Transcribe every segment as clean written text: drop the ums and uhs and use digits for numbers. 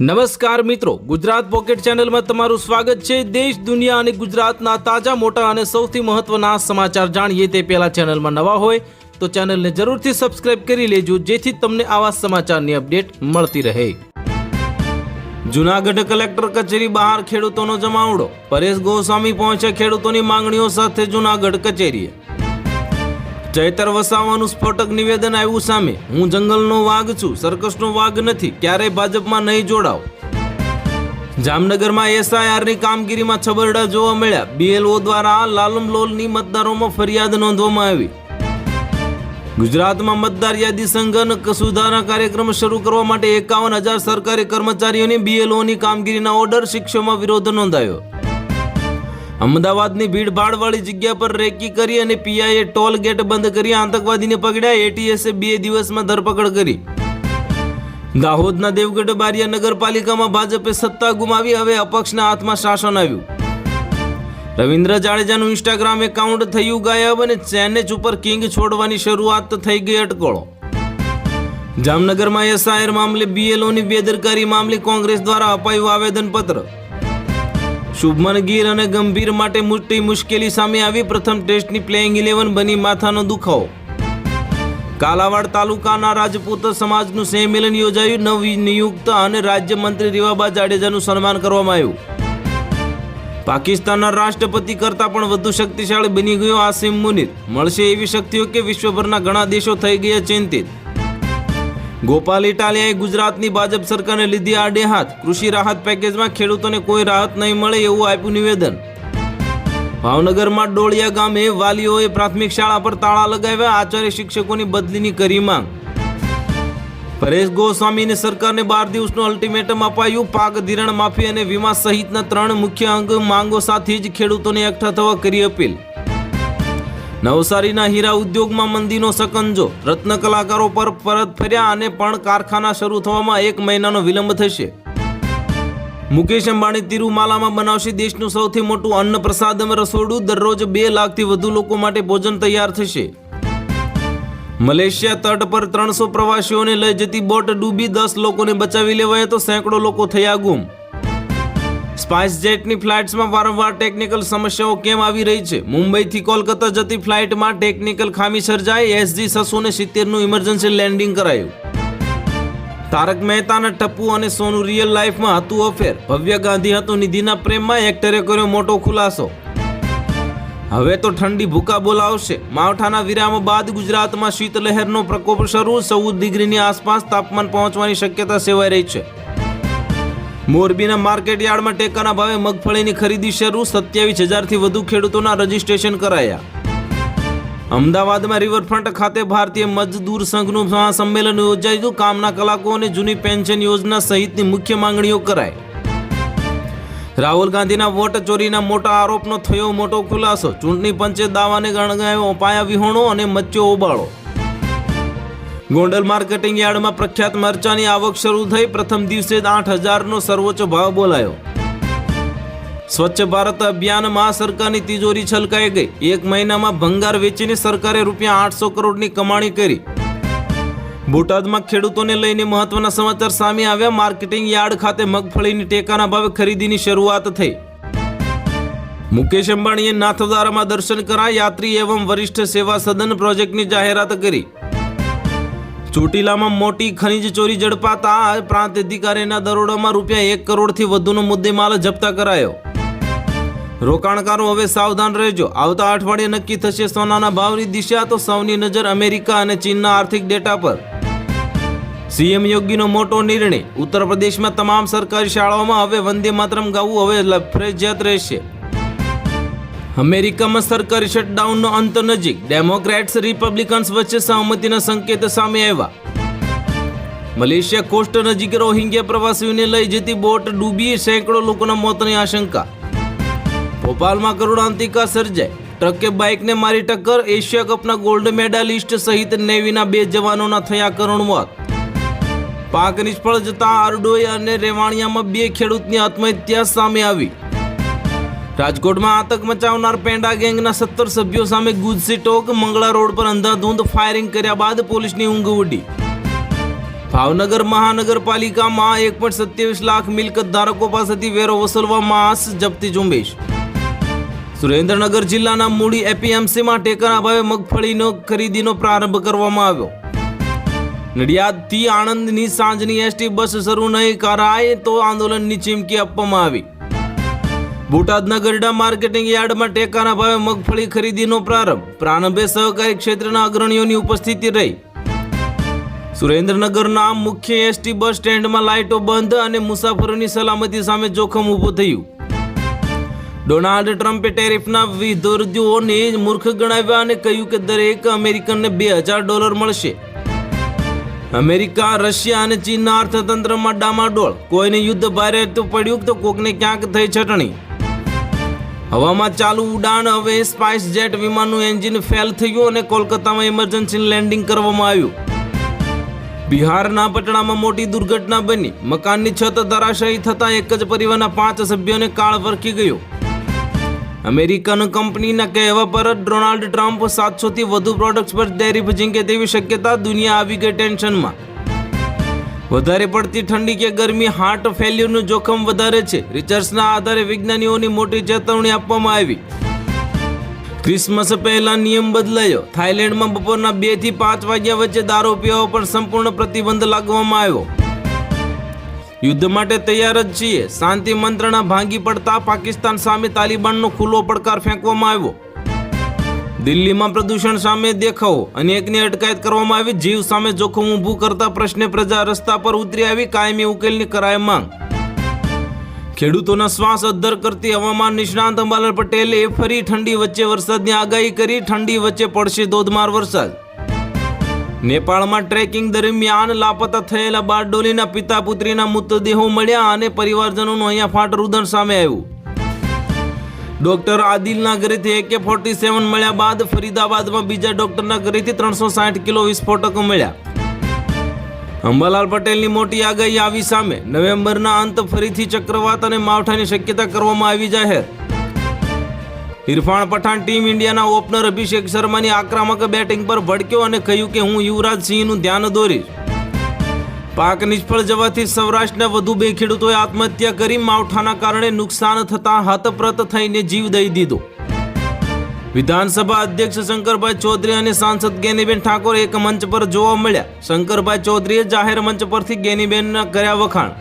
નમસ્કાર મિત્રો, ગુજરાત પોકેટ ચેનલમાં તમારું સ્વાગત છે। દેશ દુનિયા અને ગુજરાતના તાજા મોટા અને સૌથી મહત્વના સમાચાર જાણીએ તે પહેલા ચેનલમાં નવા હોય તો ચેનલને જરૂરથી સબસ્ક્રાઇબ કરી લેજો, જેથી તમને આવા સમાચારની અપડેટ મળતી રહે। જૂનાગઢ કલેક્ટર કચેરી બહાર ખેડૂતોનો જમાવડો। પરેશ ગોસ્વામી પહોંચ્યા ખેડૂતોની માંગણીઓ સાથે જૂનાગઢ કચેરીએ। ચૈતર વસાવાનું સ્ફોટક નિવેદન આવ્યું સામે। હું જંગલનો વાઘ છું, સર્કસનો વાઘ નથી, ક્યારેય ભાજપમાં નહીં જોડાવ। જામનગરમાં એસઆઈઆરની કામગીરીમાં છબરડા જોવા મળ્યા। બીએલઓ દ્વારા લાલમલોલની મતદારોમાં ફરિયાદ નોંધવામાં આવી। ગુજરાતમાં મતદાર યાદી સંઘન સુધારા કાર્યક્રમ શરૂ કરવા માટે 51,000 સરકારી કર્મચારીઓની બીએલઓની કામગીરીના ઓર્ડર। શિક્ષકોમાં વિરોધ નોંધાયો। અમદાવાદની ભીડભાડવાળી જગ્યા પર રેકી કરી અને પીઆઈએ ટોલ ગેટ બંધ કરી આતંકવાદીને પકડ્યા। એટીએસે 2 દિવસમાં ધરપકડ કરી। દાહોદના દેવગઢ બારિયા નગરપાલિકામાં ભાજપે સત્તા ગુમાવી, હવે અપક્ષના હાથમાં શાસન આવ્યું। રવિન્દ્ર જાડેજાનું ઇન્સ્ટાગ્રામ એકાઉન્ટ થયું ગાયબ અને ચેનેજ ઉપર કિંગ છોડવાની શરૂઆત થઈ ગઈ અટકળો। જામનગરમાં એસઆઈઆર મામલે બીએલઓની બેદરકારી મામલે કોંગ્રેસ દ્વારા અપાયું આવેદનપત્ર। શુભમન ગીર અને ગંભીર માટે મોટી મુશ્કેલી સામે આવી। પ્રથમ ટેસ્ટની પ્લેઇંગ 11 બની માથાનો દુખાવો। કાલાવાડ તાલુકાના રાજપૂત સમાજનું સંમેલન યોજાયું। નવી નિયુક્ત અને રાજ્યમંત્રી રીવાબા જાડેજાનું સન્માન કરવામાં આવ્યું। પાકિસ્તાનના રાષ્ટ્રપતિ કરતાં પણ વધુ શક્તિશાળી બની ગયો આસિમ મુનીર। મળશે એવી શક્તિઓ કે વિશ્વભરના ઘણા દેશો થઈ ગયા ચિંતિત। ગોપાલ ઇટાલિયાએ ગુજરાતની ભાજપ સરકારને લીધી આડે હાથ। કૃષિ રાહત પેકેજમાં ખેડૂતોને કોઈ રાહત નહીં મળે એવું આપ્યું નિવેદન। ભાવનગરમાં ડોળિયા ગામે વાલીઓએ પ્રાથમિક શાળા પર તાળા લગાવ્યા। આચાર્ય શિક્ષકોની બદલીની કરી માંગ। પરેશ ગોસ્વામીને સરકારને 12 દિવસનું અલ્ટિમેટમ અપાયું। પાક ધિરાણ માફી અને વીમા સહિતના 3 મુખ્ય માંગો સાથે જ ખેડૂતોને એકઠા થવા કરી અપીલ। નવસારીના હીરા ઉદ્યોગમાં મંદીનો સકંજો। રત્ન કલાકારો પર પરત ફર્યા અને પણ કારખાના શરૂ થવામાં 1 મહિનાનો વિલંબ થશે। મુકેશ અંબાણી તિરુમાલામાં બનાવશે દેશનું સૌથી મોટું અન્ન પ્રસાદમ રસોડું। દરરોજ 2 લાખથી વધુ લોકો માટે ભોજન તૈયાર થશે। મલેશિયા તટ પર 300 પ્રવાસીઓને લઈ જતી બોટ ડૂબી, 10 લોકોને બચાવી લેવાયા તો સેંકડો લોકો થયા ગુમ। સ્પાઇસ જેટની ફ્લાઇટ્સમાં વારંવાર ટેકનિકલ સમસ્યાઓ કેમ આવી રહી છે? મુંબઈથી કોલકાતા જતી ફ્લાઇટમાં ટેકનિકલ ખામી સર્જાઈ। એસજી 670નું ઇમરજન્સી લેન્ડિંગ કરાયું। તારક મહેતાના ટપ્પુ અને સોનું રિયલ લાઈફમાં હતું અફેર। ભવ્ય ગાંધી હતું નિધિના પ્રેમમાં, એક્ટરે કર્યો મોટો ખુલાસો। હવે તો ઠંડી ભૂકા બોલાવશે। માવઠાના વિરામ બાદ ગુજરાતમાં શીતલહેરનો પ્રકોપ શરૂ। 14 ડિગ્રીની આસપાસ તાપમાન પહોંચવાની શક્યતા સેવાઈ રહી છે। મોરબીના માર્કેટ યાર્ડમાં ટેકાના ભાવે મગફળીની ખરીદી શરૂ। 27,000થી વધુ ખેડૂતોના રજીસ્ટ્રેશન કરાયા। અમદાવાદમાં રિવરફ્રન્ટ ખાતે ભારતીય મજદૂર સંઘનું સંમેલન યોજાયું। કામના કલાકોને જૂની પેન્શન યોજના સહિતની મુખ્ય માંગણીઓ કરાઈ। રાહુલ ગાંધીના વોટ ચોરીના મોટા આરોપનો થયો મોટો ખુલાસો। ચૂંટણી પંચે દાવાને ગણગાયો પાયા વિહોણો અને મચ્યો ઓબાળો। ગોંડલ માર્કેટિંગ યાર્ડમાં પ્રખ્યાત મરચાની આવક શરૂ થઈ। પ્રથમ દિવસે 8,000નો સર્વોચ્ચ ભાવ બોલાયો। સ્વચ્છ ભારત અભિયાનમાં સરકારની તિજોરી છલકાઈ ગઈ। 1 મહિનામાં ભંગાર વેચીને સરકારે ₹800 કરોડની કમાણી કરી। બોટાદમાં ખેડૂતોને લઈને મહત્વના સમાચાર સામે આવ્યા। માર્કેટિંગ યાર્ડ ખાતે મગફળીની ટેકાના ભાવે ખરીદીની શરૂઆત થઈ। મુકેશ અંબાણીએ નાથદ્વારામાં દર્શન કરાયા। યાત્રી એવં વરિષ્ઠ સેવા સદન પ્રોજેક્ટની જાહેરાત કરી। ચોટીલામાં મોટી ખનીજ ચોરી ઝડપાતા પ્રાંત અધિકારીના દરોડામાં ₹1 કરોડથી વધુનો મુદ્દેમાલ જપ્ત કરાયો। રોકાણકારો હવે સાવધાન રહેજો। આવતા અઠવાડિયે નક્કી થશે સોનાના ભાવની દિશા, તો સૌની નજર અમેરિકા અને ચીનના આર્થિક ડેટા પર। સીએમ યોગીનો મોટો નિર્ણય। ઉત્તર પ્રદેશમાં તમામ સરકારી શાળાઓમાં હવે વંદે માતરમ ગાવું હવે ફરજિયાત રહેશે। અમેરિકામાં સરકારી શટડાઉનનો અંત નજીક। ડેમોક્રેટ્સ રિપબ્લિકન્સ વચ્ચે સહમતિના સંકેત સામે આવ્યા। મલેશિયા કોસ્ટ નજીક રોહિંગ્યા પ્રવાસીઓને લઈ જતી બોટ ડૂબી, સેંકડો લોકોના મોતની આશંકા। ભોપાલમાં કરુણાંતિકા સર્જાઈ। ટ્રકે બાઇકને મારી ટક્કર। એશિયા કપના ગોલ્ડ મેડાલિસ્ટ સહિત નેવીના 2 જવાનોના થયા કરુણ મોત। પાક નિષ્ફળ જતા અરડોઈ અને રેવાણિયામાં 2 ખેડૂતની આત્મહત્યા સામે આવી। રાજકોટમાં આતંક મચાવનાર પેંડા ગેંગના 17 સભ્યો સામે ગુજસી ટોક। મંગળા રોડ પર અંધાધૂંધ ફાયરિંગ કર્યા બાદ પોલીસની ઊંઘ ઉડી। ભાવનગર મહાનગરપાલિકામાં 1.27 લાખ મિલકત ધારકો પાસેથી વેરો વસૂલવા માસ જપ્તી ઝુંબેશ. સુરેન્દ્રનગર જિલ્લાના મૂડી એપીએમસીમાં ટેકાના ભાવે મગફળીનો ખરીદીનો પ્રારંભ કરવામાં આવ્યો. નડિયાદથી આણંદની સાંજની એસટી બસ શરૂ નહીં કરાય તો આંદોલનની ચીમકી આપવામાં આવી. બોટાદના ગરડા માર્કેટિંગ યાર્ડમાં ટેકાના ભાવે મગફળી ખરીદીનો પ્રારંભે સહકારી ક્ષેત્રના અગ્રણીઓની ઉપસ્થિતિ રહી. સુરેન્દ્રનગરના મુખ્ય એસટી બસ સ્ટેન્ડમાં લાઇટો બંધ અને મુસાફરોની સલામતી સામે જોખમ ઊભું થયું. ડોનાલ્ડ ટ્રમ્પે ટેરિફના વિરોધીઓને મૂર્ખ ગણાવ્યા અને કહ્યું કે દરેક અમેરિકનને $2,000 મળશે. અમેરિકા, રશિયા અને ચીનના અર્થતંત્રમાં ડામાડોળ. કોઈને યુદ્ધ ભારે તો પડ્યું તો કોકને ક્યાંક થઈ છટણી. હવામાં ચાલુ ઉડાન હવે સ્પાઇસ જેટ વિમાનનું એન્જિન ફેલ થયું અને કોલકાતામાં ઇમરજન્સી લેન્ડિંગ કરવામાં આવ્યું. બિહારના પટણામાં મોટી દુર્ઘટના બની. મકાનની છત ધરાશાયી થતાં એક જ પરિવારના 5 સભ્યોને કાળ વરખી ગયો. અમેરિકન કંપનીના કહેવા પર ડોનાલ્ડ ટ્રમ્પ 700થી વધુ પ્રોડક્ટ્સ પર ટેરિફ ઝીંકે તેવી શક્યતા. દુનિયા આવી ગઈ ટેન્શનમાં. વધારે પડતી ઠંડી કે ગરમી હાર્ટ ફેલ્યુરનું જોખમ વધારે છે. રિસર્ચના આધારે વિજ્ઞાનીઓની મોટી ચેતવણી આપવામાં આવી. ક્રિસમસ પહેલા નિયમ બદલાયો. થાઇલેન્ડમાં બપોરના 2 થી 5 વાગ્યા વચ્ચે દારૂ પીવા પર સંપૂર્ણ પ્રતિબંધ લાગવામાં આવ્યો. યુદ્ધ માટે તૈયાર જ છીએ. શાંતિ મંત્રણા ભાંગી પડતા પાકિસ્તાન સામે તાલિબાનનો ખુલ્લો પડકાર ફેંકવામાં આવ્યો. દિલ્હીમાં પ્રદૂષણ સામે દેખાવો અને એકની અટકાયત કરવામાં આવી. જીવ સામે જોખમ ઊભું કરતા પ્રશ્ને પ્રજા રસ્તા પર ઉતરી આવી. કાયમી ઉકેલની કરાય માંગ. ખેડૂતોના શ્વાસ અદ્ધર કરતી હવામાન નિષ્ણાંત અંબાલાલ પટેલે ફરી ઠંડી વચ્ચે વરસાદની આગાહી કરી. ઠંડી વચ્ચે પડશે ધોધમાર વરસાદ. નેપાળમાં ટ્રેકિંગ દરમિયાન લાપતા થયેલા બારડોલીના પિતા પુત્રીના મૃતદેહો મળ્યા અને પરિવારજનોનું અહીંયા ફાટ રુદન સામે આવ્યું. ડોક્ટર આદિલના ઘરેથી AK-47 મળ્યા બાદ ફરીદાબાદમાં બીજા ડોક્ટરના ઘરેથી 360 કિલો વિસ્ફોટકો મળ્યા. અંબાલાલ પટેલની મોટી આગાહી આવી સામે. નવેમ્બરના અંત ફરીથી ચક્રવાત અને માવઠાની શક્યતા કરવામાં આવી જાહેર. ઇરફાન પઠાણ ટીમ ઇન્ડિયાના ઓપનર અભિષેક શર્માની આક્રમક બેટિંગ પર ભડક્યો અને કહ્યું કે હું યુવરાજ સિંહનું ધ્યાન દોરીશ. પાક નિષ્ફળ જવાથી સૌરાષ્ટ્રના વધુ 2 ખેડૂતોએ આત્મહત્યા કરી. માવઠાના કારણે નુકસાન થતાં હતપ્રત થઈને જીવ દઈ દીધો. વિધાનસભા અધ્યક્ષ શંકરભાઈ ચૌધરી અને સાંસદ ગેનીબેન ઠાકોર એક મંચ પર જોવા મળ્યા. શંકરભાઈ ચૌધરીએ જાહેર મંચ પરથી ગેનીબેનના કર્યા વખાણ.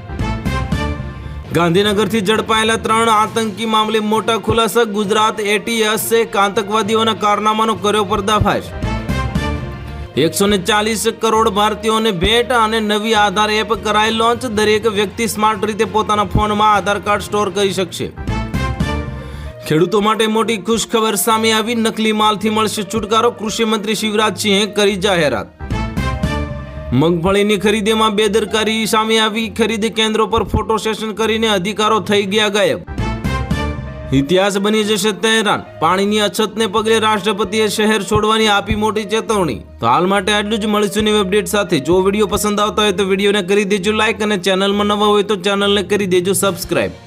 ગાંધીનગરથી ઝડપાયેલા 3 આતંકી મામલે મોટા ખુલાસા. ગુજરાત ATSએ આતંકવાદીઓના કારનામાનો કર્યો પર્દાફાશ. 140 કરોડ ભારતીયોને ભેટ અને નવી આધાર એપ કરાઈ લોન્ચ. દરેક વ્યક્તિ સ્માર્ટ રીતે પોતાના ફોનમાં આધાર કાર્ડ સ્ટોર કરી શકશે. ખેડૂતો માટે મોટી ખુશખબર સામે આવી. નકલી માલથી મળશે છુટકારો. કૃષિ મંત્રી શિવરાજસિંહે કરી જાહેરાત. મગફળીની ખરીદીમાં બેદરકારી સામે આવી. ખરીદ કેન્દ્રો પર ફોટો સેશન કરીને અધિકારો થઈ ગયા ગાયબ. ઇતિહાસ બની જશે તહેરાન. પાણીની અછતને પગલે રાષ્ટ્રપતિએ શહેર છોડવાની આપી મોટી ચેતવણી. તો હાલ માટે આટલું જ. મળીશું નવી અપડેટ સાથે. જો વિડીયો પસંદ આવતા હોય તો વિડીયોને કરી દેજો લાઈક અને ચેનલમાં નવા હોય તો ચેનલને કરી દેજો સબસ્ક્રાઈબ.